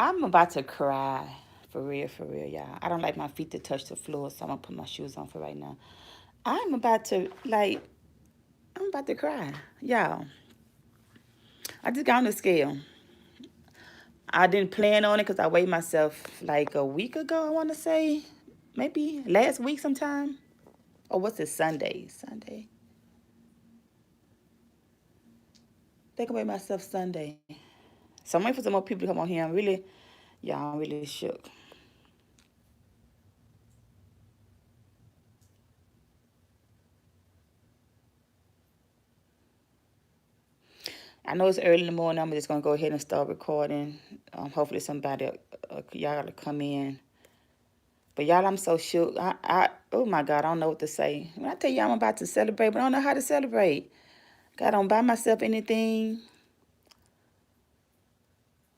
I'm about to cry. For real, y'all. I don't like my feet to touch the floor, so I'm gonna put my shoes on for right now. I'm about to like I'm about to cry. Y'all. I just got on the scale. I didn't plan on it because I weighed myself like a week ago, I wanna say. Maybe last week sometime. Or what's it, Sunday? Sunday. I think I weighed myself Sunday. So I'm waiting for some more people to come on here. I'm really shook. I know it's early in the morning. I'm just gonna go ahead and start recording. Hopefully somebody, y'all gotta come in. But y'all, I'm so shook. Oh my God, I don't know what to say. When I tell you I'm about to celebrate, but I don't know how to celebrate. God, I don't buy myself anything.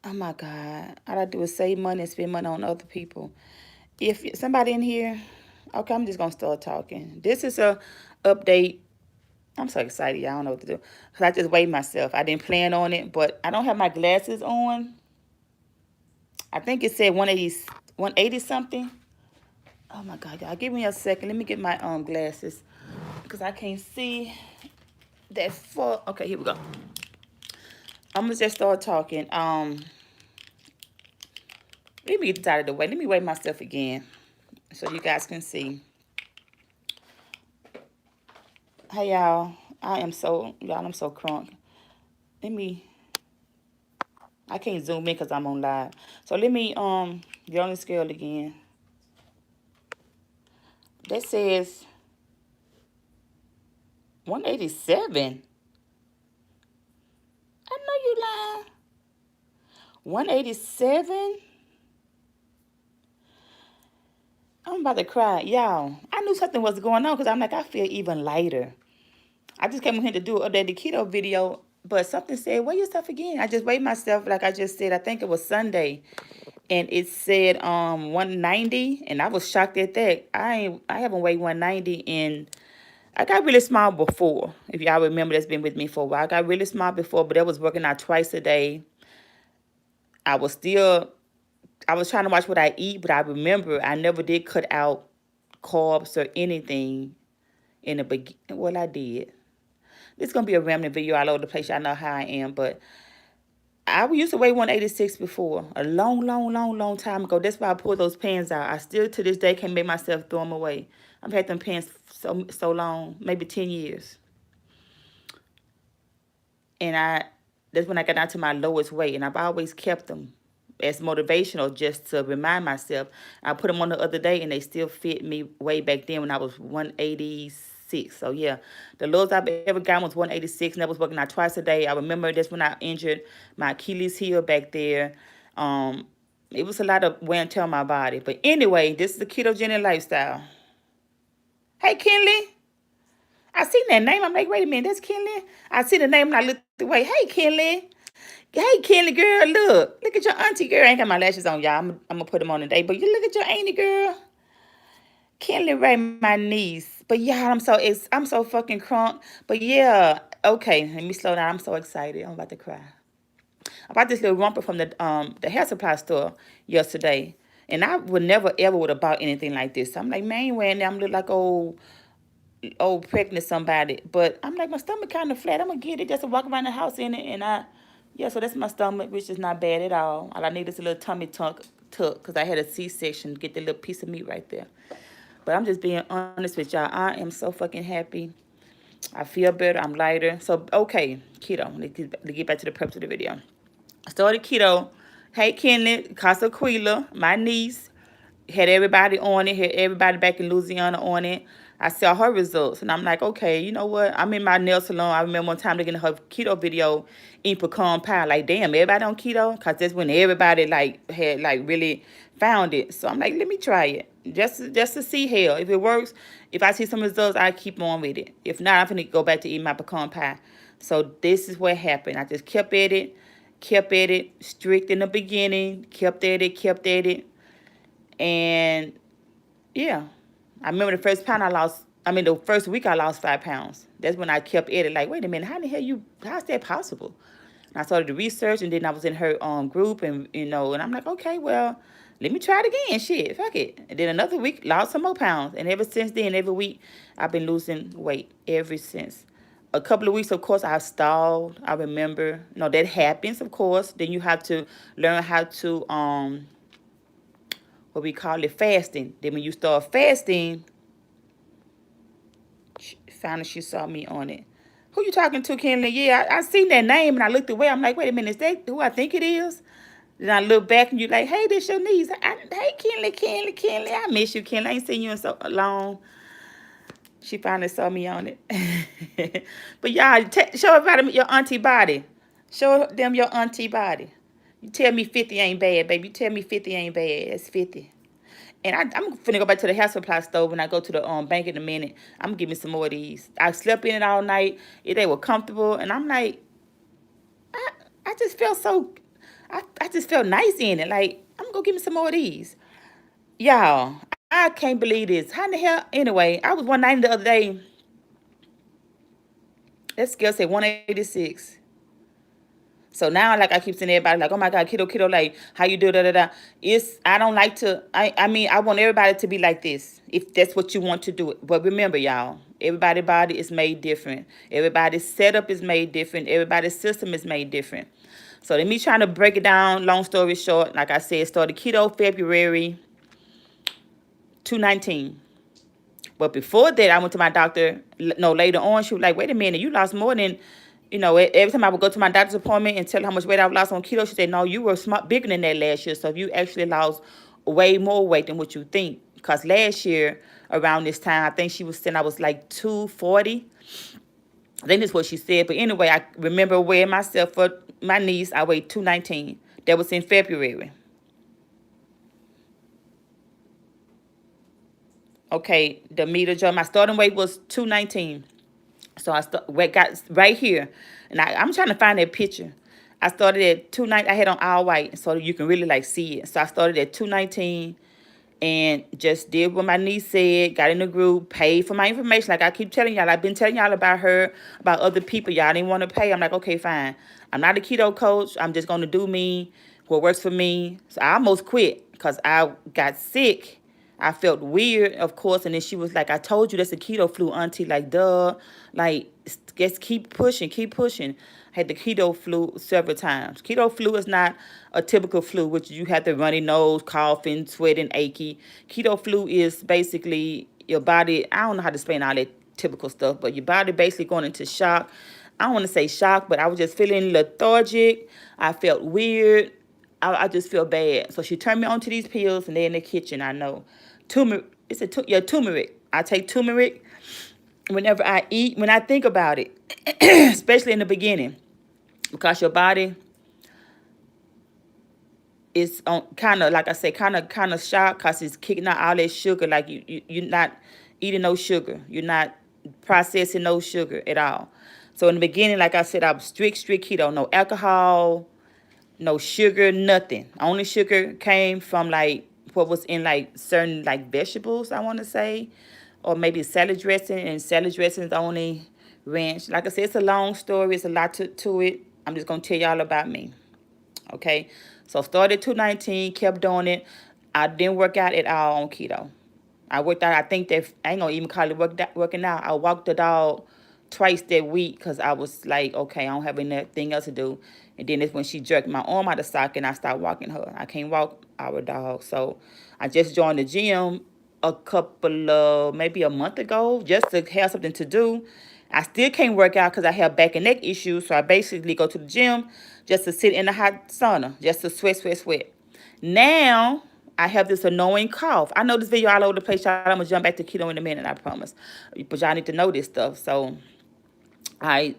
Oh my God, all I do is save money and spend money on other people. If somebody in here, okay, I'm just gonna start talking. This is a update. I'm so excited, y'all. I don't know what to do. Because I just weighed myself. I didn't plan on it, but I don't have my glasses on. I think it said 180, 180 something. Oh my God, y'all. Give me a second. Let me get my glasses. Because I can't see that far. Okay, here we go. I'm going to just start talking. Let me get this out of the way. Let me weigh myself again so you guys can see. Hey, y'all. I'm so crunk. Let me, I can't zoom in because I'm on live. So let me get on the scale again. That says 187. I know you lying. 187? I'm about to cry. Y'all, I knew something was going on because I'm like, I feel even lighter. I just came in here to do an updated keto video, but something said, weigh yourself again. I just weighed myself, like I just said, I think it was Sunday. And it said 190, and I was shocked at that. I haven't weighed 190 in, I got really small before. If y'all remember, that's been with me for a while. I got really small before, but I was working out twice a day. I was still, I was trying to watch what I eat, but I remember I never did cut out carbs or anything in the beginning. Well, I did. This is going to be a rambling video all over the place. Y'all know how I am, but I used to weigh 186 before, a long time ago. That's why I pulled those pants out. I still, to this day, can't make myself throw them away. I've had them pants so long, maybe 10 years. And that's when I got down to my lowest weight, and I've always kept them as motivational just to remind myself. I put them on the other day, and they still fit me way back then when I was 186. So, yeah, the lowest I've ever gotten was 186, and I was working out twice a day. I remember that's when I injured my Achilles heel back there. It was a lot of wear and tear on my body. But anyway, this is the ketogenic lifestyle. Hey, Kenley. I seen that name. I'm like, wait a minute, that's Kenley? I see the name and I looked away. Hey, Kenley. Hey, Kenley, girl, look at your auntie, girl. I ain't got my lashes on, y'all. I'm gonna put them on today, but you look at your auntie, girl. Kenley right my niece. But yeah, I'm so fucking crunk. But yeah, okay, let me slow down. I'm so excited. I'm about to cry. I bought this little romper from the hair supply store yesterday. And I would never ever would have bought anything like this. I'm like, man, I ain't wearing that. I'm look like old pregnant somebody. But I'm like, my stomach kind of flat. I'm gonna get it just to walk around the house in it. And yeah, so that's my stomach, which is not bad at all. All I need is a little tummy tuck because I had a C-section, get the little piece of meat right there. But I'm just being honest with y'all. I am so fucking happy. I feel better. I'm lighter. So, okay, keto. Let's get back to the purpose of the video. I started keto. Hey, Kenneth, Casaquila, my niece, had everybody on it, had everybody back in Louisiana on it. I saw her results, and I'm like, okay, you know what? I'm in my nail salon. I remember one time looking at her keto video, eating pecan pie. Like, damn, everybody on keto? Because that's when everybody, like, had, like, really found it. So I'm like, let me try it. Just to see, hell, if it works, if I see some results, I keep on with it. If not, I'm going to go back to eating my pecan pie. So this is what happened. I just kept at it, strict in the beginning, kept at it. And yeah, I remember the first week I lost 5 pounds. That's when I kept at it. Like, wait a minute, how's that possible? And I started to research, and then I was in her group, and and I'm like, okay, well, let me try it again. Shit, fuck it. And then another week, lost some more pounds, and ever since then, every week, I've been losing weight ever since. A couple of weeks, of course, I stalled. I remember, that happens, of course. Then you have to learn how to what we call it, fasting. Then when you start fasting, finally she saw me on it. Who you talking to, Kenley? Yeah, I seen that name and I looked away. I'm like, wait a minute, is that who I think it is? Then I look back and you like, hey, this your niece. Hey, Kenley, I miss you, Kenley. I ain't seen you in so long. She finally saw me on it. But y'all, show everybody your auntie body. Show them your auntie body. You tell me 50 ain't bad, baby. You tell me 50 ain't bad. That's 50. And I'm finna go back to the house supply store when I go to the bank in a minute. I'm gonna give me some more of these. I slept in it all night. They were comfortable, and I'm like, I just felt so, I just felt nice in it. Like, I'm gonna give me some more of these. Y'all, I can't believe this. How in the hell? Anyway, I was 190 the other day. That scale said 186. So now, like I keep saying, everybody like, oh my God, keto, like how you do da. I don't like to. I mean, I want everybody to be like this if that's what you want to do. But remember, y'all, everybody's body is made different. Everybody's setup is made different. Everybody's system is made different. So let me try to break it down. Long story short, like I said, started keto February 2019. But before that, I went to my doctor. No, later on, she was like, wait a minute, you lost more than, every time I would go to my doctor's appointment and tell her how much weight I lost on keto, she said, no, you were bigger than that last year. So you actually lost way more weight than what you think. Because last year, around this time, I think she was saying I was like 240. I think that's what she said. But anyway, I remember weighing myself for my niece. I weighed 219. That was in February. Okay, the meter job. My starting weight was 219. So got right here, and I'm trying to find that picture. I started at 219. I had on all white, so you can really like see it. So I started at 219, and just did what my niece said. Got in the group, paid for my information. Like I keep telling y'all, I've been telling y'all about her, about other people. Y'all didn't want to pay. I'm like, okay, fine. I'm not a keto coach. I'm just gonna do me, what works for me. So I almost quit because I got sick. I felt weird, of course, and then she was like, I told you that's a keto flu, auntie. Like, duh. Like, just keep pushing, keep pushing. I had the keto flu several times. Keto flu is not a typical flu, which you have the runny nose, coughing, sweating, achy. Keto flu is basically your body, I don't know how to explain all that typical stuff, but your body basically going into shock. I don't want to say shock, but I was just feeling lethargic. I felt weird. I just feel bad. So she turned me on to these pills, and they're in the kitchen, I know. Turmeric. Turmeric. I take turmeric whenever I eat, when I think about it, especially in the beginning, because your body is on kind of, like I say, kind of shocked because it's kicking out all that sugar. Like you're not eating no sugar. You're not processing no sugar at all. So in the beginning, like I said, I was strict keto. No alcohol, no sugar, nothing. Only sugar came from like what was in like certain like vegetables, I want to say, or maybe salad dressing, and salad dressing is only ranch. Like I said, it's a long story. It's a lot to it. I'm just going to tell y'all about me. Okay? So started 219, kept doing it. I didn't work out at all on keto. I worked out, I think that, I ain't going to even call it working out. I walked the dog twice that week because I was like, okay, I don't have anything else to do. And then it's when she jerked my arm out of socket and I stopped walking her. I can't walk our dog. So I just joined the gym a couple of, maybe a month ago, just to have something to do. I still can't work out because I have back and neck issues. So I basically go to the gym just to sit in the hot sauna, just to sweat. Now, I have this annoying cough. I know this video all over the place. Y'all, I'm going to jump back to keto in a minute, I promise. But y'all need to know this stuff. So I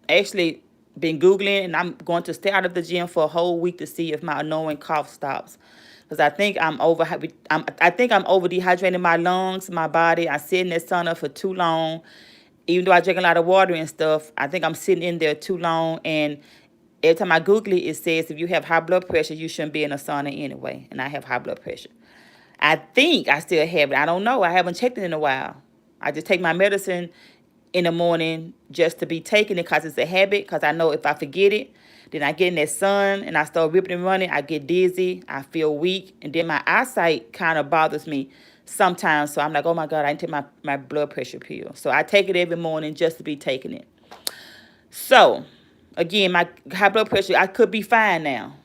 actually been Googling, and I'm going to stay out of the gym for a whole week to see if my annoying cough stops. Because I think I'm over dehydrating my lungs, my body. I sit in that sauna for too long. Even though I drink a lot of water and stuff, I think I'm sitting in there too long. And every time I Google it, it says if you have high blood pressure, you shouldn't be in a sauna anyway. And I have high blood pressure. I think I still have it. I don't know. I haven't checked it in a while. I just take my medicine in the morning just to be taking it because it's a habit. Because I know if I forget it, then I get in that sun and I start ripping and running. I get dizzy. I feel weak. And then my eyesight kind of bothers me sometimes. So I'm like, oh my God, I need to take my blood pressure pill. So I take it every morning just to be taking it. So, again, my high blood pressure, I could be fine now.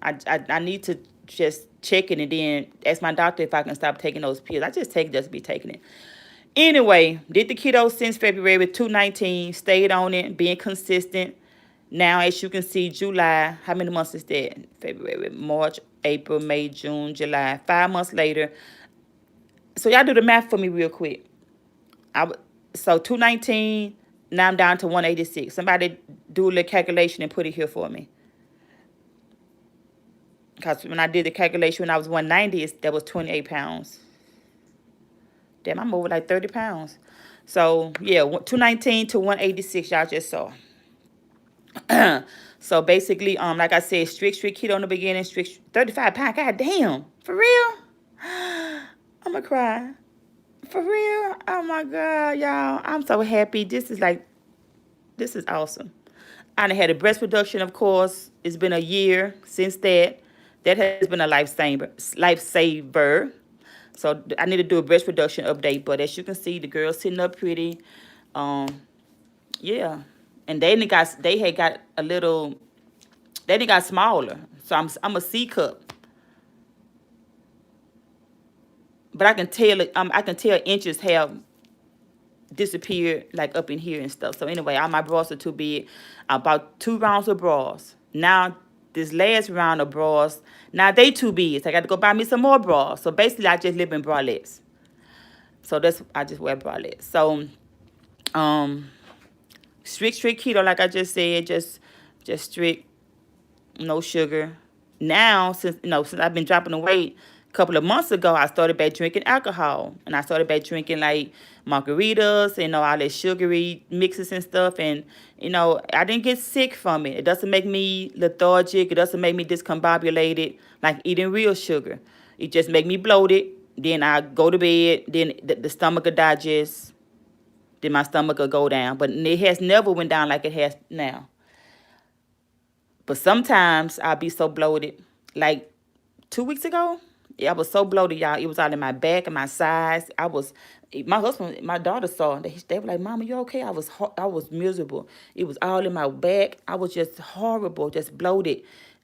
I need to just check it and then ask my doctor if I can stop taking those pills. I just take it just to be taking it. Anyway, did the keto since February 2019, stayed on it, being consistent. Now, as you can see, July, how many months is that? February, March, April, May, June, July. 5 months later. So y'all do the math for me real quick. So 219, now I'm down to 186. Somebody do a little calculation and put it here for me. Because when I did the calculation when I was 190, that was 28 pounds. Damn, I'm over like 30 pounds. So, yeah, 219 to 186, y'all just saw. So, basically, like I said, strict keto in the beginning, strict 35 pounds. God damn. For real? I'm going to cry. For real? Oh, my God, y'all. I'm so happy. This is awesome. I done had a breast reduction, of course. It's been a year since that. That has been a lifesaver. So I need to do a breast reduction update. But as you can see, the girl's sitting up pretty. Yeah. And they had got a little, they got smaller. So I'm a C cup. But I can tell inches have disappeared like up in here and stuff. So anyway, all my bras are too big. I bought 2 rounds of bras. Now this last round of bras, now they too big. So I got to go buy me some more bras. So basically I just live in bralettes. So I just wear bralettes. So strict keto, like I just said, just strict, no sugar. Now since I've been dropping the weight, a couple of months ago I started back drinking alcohol, and I started back drinking like margaritas and all that sugary mixes and stuff, and I didn't get sick from it. It doesn't make me lethargic. It doesn't make me discombobulated like eating real sugar. It just make me bloated. Then I go to bed. Then the stomach will digest. Then my stomach will go down. But it has never went down like it has now. But sometimes I'll be so bloated. Like 2 weeks ago, I was so bloated, y'all. It was all in my back and my sides. My husband, my daughter saw it. They were like, Mama, you okay? I was miserable. It was all in my back. I was just horrible, just bloated.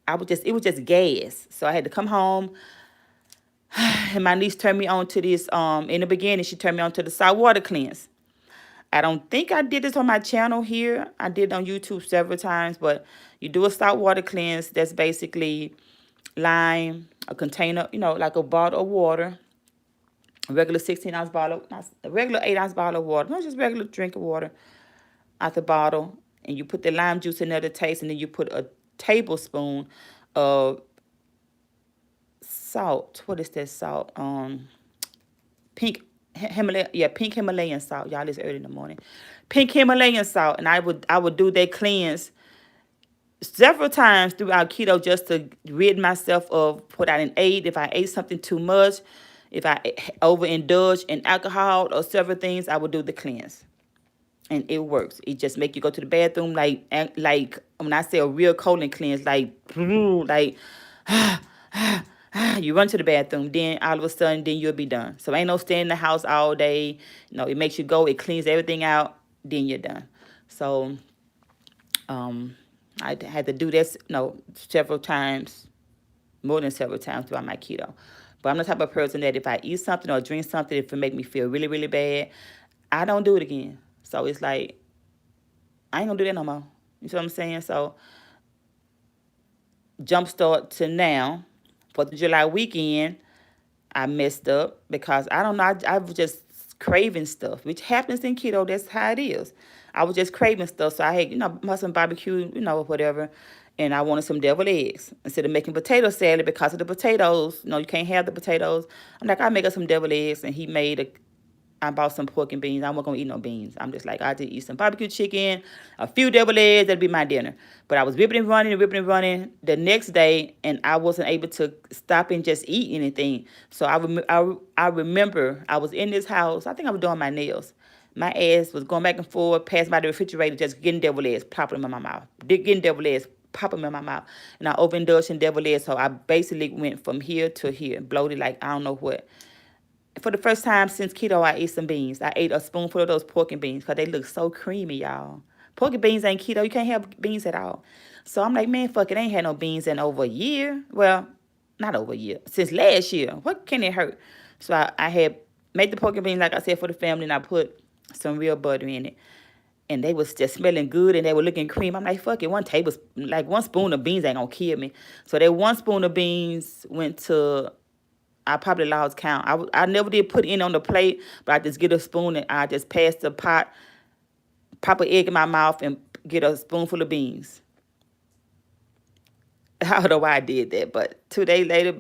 It was just gas. So I had to come home. And my niece turned me on to this, in the beginning, she turned me on to the salt water cleanse. I don't think I did this on my channel here. I did on YouTube several times, but you do a salt water cleanse. That's basically lime, a container, like a bottle of water, a regular 16-ounce bottle, a regular 8-ounce bottle of water, not just regular drink of water out the bottle, and you put the lime juice in there to taste, and then you put a tablespoon of salt. What is that salt? Pink Himalayan salt. Y'all, it's early in the morning. Pink Himalayan salt, and I would do that cleanse several times throughout keto just to rid myself of what I didn't ate. If I ate something too much, if I overindulged in alcohol or several things, I would do the cleanse. And it works. It just make you go to the bathroom like when I say a real colon cleanse, like you run to the bathroom, then all of a sudden, then you'll be done. So ain't no staying in the house all day. It makes you go, it cleans everything out, then you're done. So I had to do this, several times, more than several times throughout my keto. But I'm the type of person that if I eat something or drink something, if it make me feel really, really bad, I don't do it again. So it's like, I ain't gonna do that no more. You see what I'm saying? So, jumpstart to now, 4th of July weekend, I messed up because I don't know, I was just craving stuff, which happens in keto. That's how it is. I was just craving stuff. So I had, some barbecue, whatever. And I wanted some deviled eggs. Instead of making potato salad because of the potatoes, you can't have the potatoes. I'm like, I'll make us some deviled eggs. And I bought some pork and beans. I wasn't going to eat no beans. I'm just like, I just eat some barbecue chicken, a few deviled eggs. That'd be my dinner. But I was ripping and running the next day, and I wasn't able to stop and just eat anything. So I remember I was in this house. I think I was doing my nails. My ass was going back and forth, passing by the refrigerator, just getting devil eggs, popping them in my mouth. Getting devil eggs, popping them in my mouth. And I overindulged in devil eggs, so I basically went from here to here, bloated like I don't know what. For the first time since keto, I ate some beans. I ate a spoonful of those pork and beans because they look so creamy, y'all. Pork and beans ain't keto. You can't have beans at all. So I'm like, man, fuck it. I ain't had no beans in over a year. Well, not over a year. Since last year. What can it hurt? So I had made the pork and beans, like I said, for the family, and I put some real butter in it. And they was just smelling good, and they were looking cream. I'm like, fuck it, one spoon of beans ain't gonna kill me. So that one spoon of beans went to, I probably lost count. I never did put it on the plate, but I just get a spoon and I just pass the pot, pop an egg in my mouth, and get a spoonful of beans. I don't know why I did that, but 2 days later,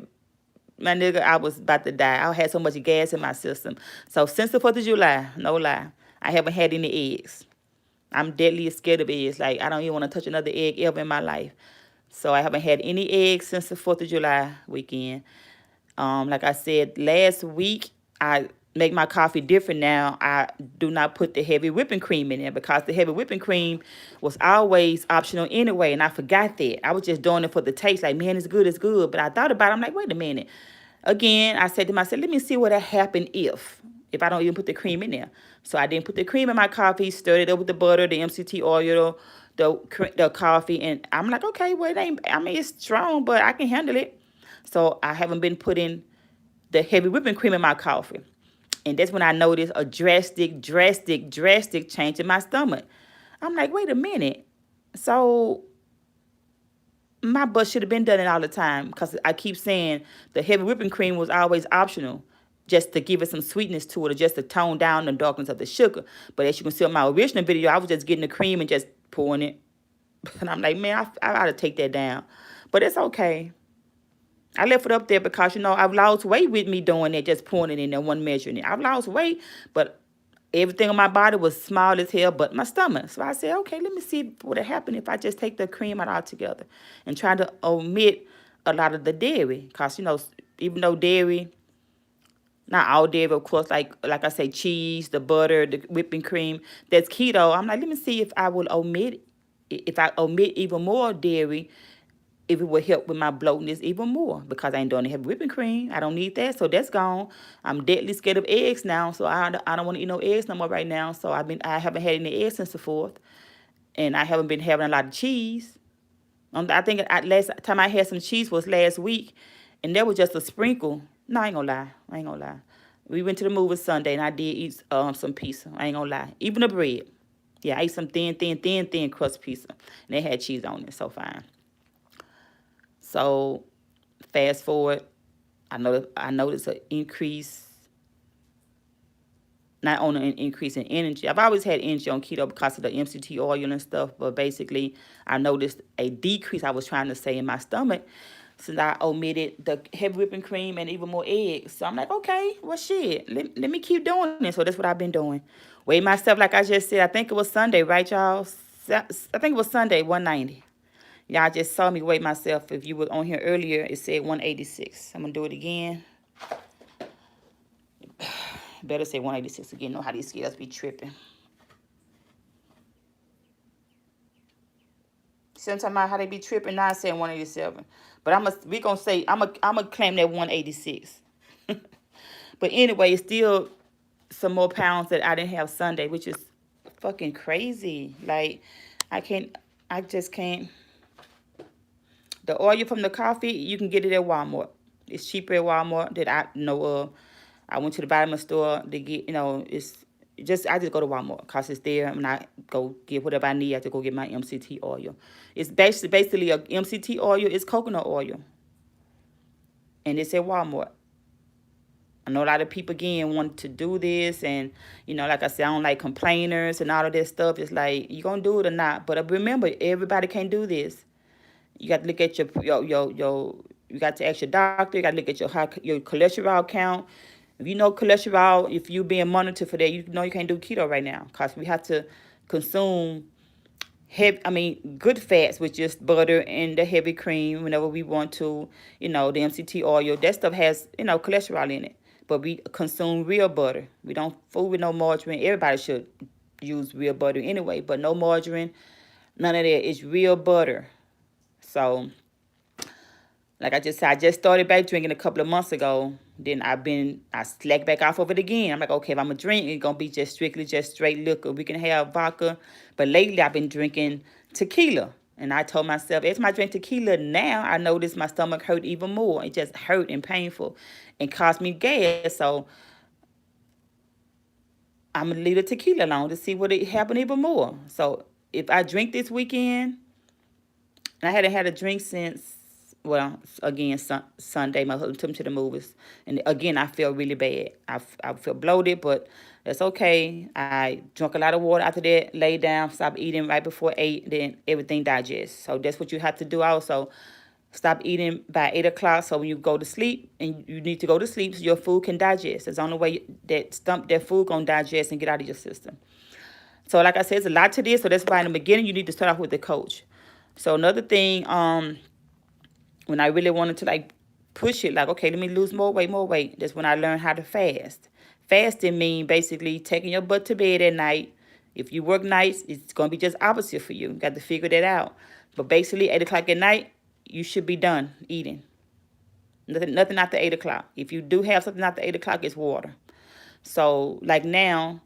my nigga, I was about to die. I had so much gas in my system. So since the 4th of July, no lie, I haven't had any eggs. I'm deadly scared of eggs. Like, I don't even want to touch another egg ever in my life. So I haven't had any eggs since the 4th of July weekend. Like I said, last week, I make my coffee different now. I do not put the heavy whipping cream in there because the heavy whipping cream was always optional anyway, and I forgot that. I was just doing it for the taste. Like, man, it's good, it's good. But I thought about it. I'm like, wait a minute. Again, I said to myself, let me see what would happen if I don't even put the cream in there. So I didn't put the cream in my coffee, stirred it up with the butter, the MCT oil, the coffee, and I'm like, okay, well, it's strong, but I can handle it. So I haven't been putting the heavy whipping cream in my coffee. And that's when I noticed a drastic change in my stomach. I'm like, wait a minute. So my butt should have been done it all the time because I keep saying the heavy whipping cream was always optional just to give it some sweetness to it or just to tone down the darkness of the sugar. But as you can see on my original video, I was just getting the cream and just pouring it. And I'm like, man, I ought to take that down. But it's okay. I left it up there because, I've lost weight with me doing that, just pouring it in there, one measuring it. I've lost weight, but everything on my body was small as hell but my stomach. So I said, okay, let me see what would happen if I just take the cream out altogether and try to omit a lot of the dairy. Because, even though dairy, not all dairy, of course, like I say, cheese, the butter, the whipping cream, that's keto. I'm like, let me see if I omit even more dairy, if it would help with my bloatness even more, because I ain't doing the heavy whipping cream. I don't need that, so that's gone. I'm deadly scared of eggs now, so I don't want to eat no eggs no more right now. So I haven't had any eggs since the 4th, and I haven't been having a lot of cheese. I think last time I had some cheese was last week, and that was just a sprinkle. No, I ain't gonna lie. We went to the movie Sunday, and I did eat some pizza. I ain't gonna lie. Even the bread. Yeah, I ate some thin crust pizza, and they had cheese on it, so fine. So, fast forward, I noticed an increase, not only an increase in energy. I've always had energy on keto because of the MCT oil and stuff, but basically, I noticed a decrease, I was trying to say, in my stomach since I omitted the heavy whipping cream and even more eggs. So I'm like, okay, well, shit, let me keep doing it. So that's what I've been doing. Weigh myself, like I just said, I think it was Sunday, right, y'all? I think it was Sunday, 190. Y'all just saw me weigh myself. If you were on here earlier, it said 186. I'm going to do it again. Better say 186 again. Know how these scales be tripping. Sometimes how they be tripping, now I say 187. But I'm gonna claim that 186. But anyway, it's still some more pounds that I didn't have Sunday, which is fucking crazy. Like, I just can't. The oil from the coffee, you can get it at Walmart. It's cheaper at Walmart that I know of. I went to the vitamin store to get, I just go to Walmart because it's there. And I go get whatever I need. I have to go get my MCT oil. It's basically a MCT oil. It's coconut oil. And it's at Walmart. I know a lot of people, again, want to do this. And, like I said, I don't like complainers and all of that stuff. It's like, you going to do it or not? But remember, everybody can't do this. You got to look at you got to ask your doctor. You got to look at your cholesterol count. If you know cholesterol, if you're being monitored for that, you know you can't do keto right now because we have to consume good fats with just butter and the heavy cream whenever we want to. The MCT oil, that stuff has, cholesterol in it. but we consume real butter. We don't food with no margarine. Everybody should use real butter anyway, but no margarine, none of that. It's real butter. So, like I just said, I just started back drinking a couple of months ago. Then I slacked back off of it again. I'm like, okay, if I'm gonna drink, it's gonna be just strictly just straight liquor. We can have vodka, but lately I've been drinking tequila. And I told myself, as I drink tequila now, I notice my stomach hurt even more. It just hurt and painful and caused me gas. So I'm going to leave the tequila alone to see what it happen even more. So if I drink this weekend, and I hadn't had a drink since, well, again, Sunday, my husband took me to the movies. And again, I feel really bad. I feel bloated, but that's okay. I drank a lot of water after that, lay down, stop eating right before 8, then everything digests. So that's what you have to do also. Stop eating by 8 o'clock, so when you go to sleep, and you need to go to sleep so your food can digest. It's the only way that food going to digest and get out of your system. So like I said, it's a lot to this, so that's why in the beginning you need to start off with the coach. So another thing, when I really wanted to like push it, like, okay, let me lose more weight, that's when I learned how to fast. Fasting means basically taking your butt to bed at night. If you work nights, it's going to be just opposite for you. You got to figure that out. But basically, 8 o'clock at night, you should be done eating. Nothing after 8 o'clock. If you do have something after 8 o'clock, it's water. So, like now,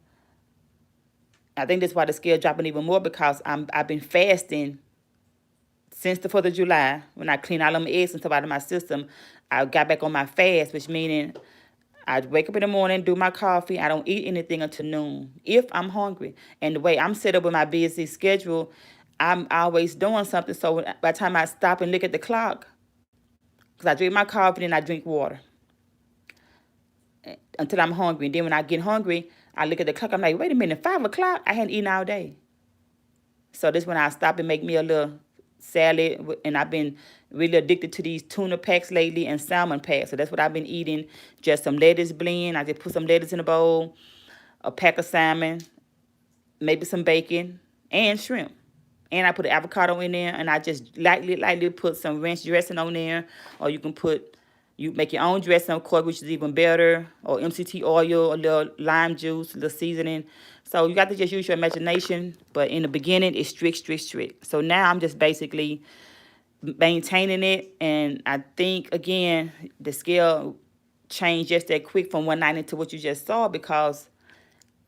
I think that's why the scale dropping even more, because I've been fasting since the 4th of July. When I clean all them eggs and stuff out of my system, I got back on my fast, which meaning I wake up in the morning, do my coffee. I don't eat anything until noon if I'm hungry. And the way I'm set up with my busy schedule, I'm always doing something. So by the time I stop and look at the clock, because I drink my coffee and I drink water until I'm hungry. And then when I get hungry, I look at the clock. I'm like, wait a minute, 5 o'clock? I hadn't eaten all day. So this when I stop and make me a little salad. And I've been really addicted to these tuna packs lately and salmon packs. So that's what I've been eating. Just some lettuce blend. I just put some lettuce in a bowl, a pack of salmon, maybe some bacon, and shrimp. And I put an avocado in there, and I just lightly put some ranch dressing on there. Or you can you make your own dressing, of course, which is even better. Or MCT oil, a little lime juice, a little seasoning. So you got to just use your imagination. But in the beginning, it's strict. So now I'm just basically maintaining it. And I think, again, the scale changed just that quick from 190 to what you just saw, because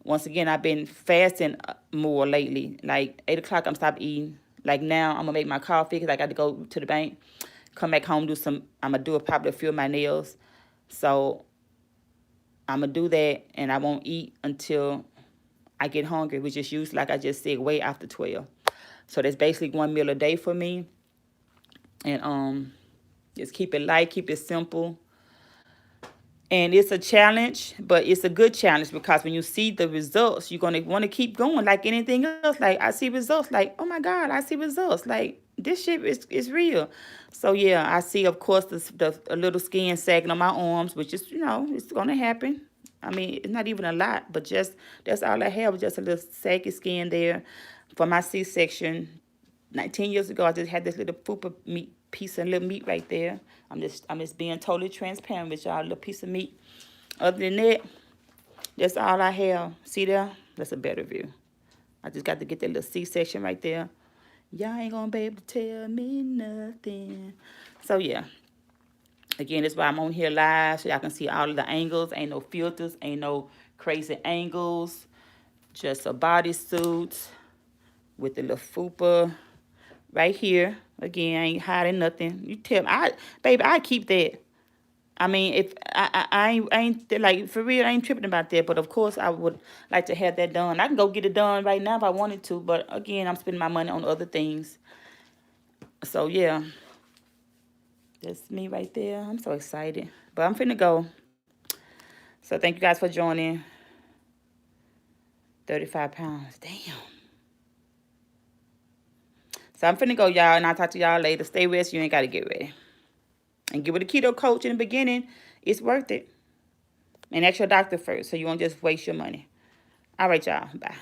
once again, I've been fasting more lately. Like 8 o'clock, I'm stopped eating. Like now, I'm going to make my coffee because I got to go to the bank. Come back home, I'm going to probably a few of my nails. So I'm going to do that, and I won't eat until I get hungry, which is usually, like I just said, way after 12. So that's basically one meal a day for me. And just keep it light, keep it simple. And it's a challenge, but it's a good challenge, because when you see the results, you're going to want to keep going like anything else. Like, I see results, like, oh my God, I see results. Like, this shit is real. So, yeah, I see, of course, a little skin sagging on my arms, which is, it's going to happen. I mean, it's not even a lot, but just that's all I have, just a little saggy skin there for my C-section. 19 years ago, I just had this little fupa meat piece of little meat right there. I'm just being totally transparent with y'all, a little piece of meat. Other than that, that's all I have. See there? That's a better view. I just got to get that little C-section right there. Y'all ain't gonna be able to tell me nothing. So yeah. Again, that's why I'm on here live, so y'all can see all of the angles. Ain't no filters, ain't no crazy angles. Just a bodysuit with the little fupa right here. Again, I ain't hiding nothing. You tell me, baby, I keep that. I mean, if I ain't like, for real, I ain't tripping about that. But of course, I would like to have that done. I can go get it done right now if I wanted to. But again, I'm spending my money on other things. So yeah, that's me right there. I'm so excited. But I'm finna go. So thank you guys for joining. 35 pounds. Damn. So I'm finna go, y'all, and I'll talk to y'all later. Stay rest. You ain't got to get ready. And get with a keto coach in the beginning. It's worth it. And ask your doctor first, so you won't just waste your money. All right, y'all. Bye.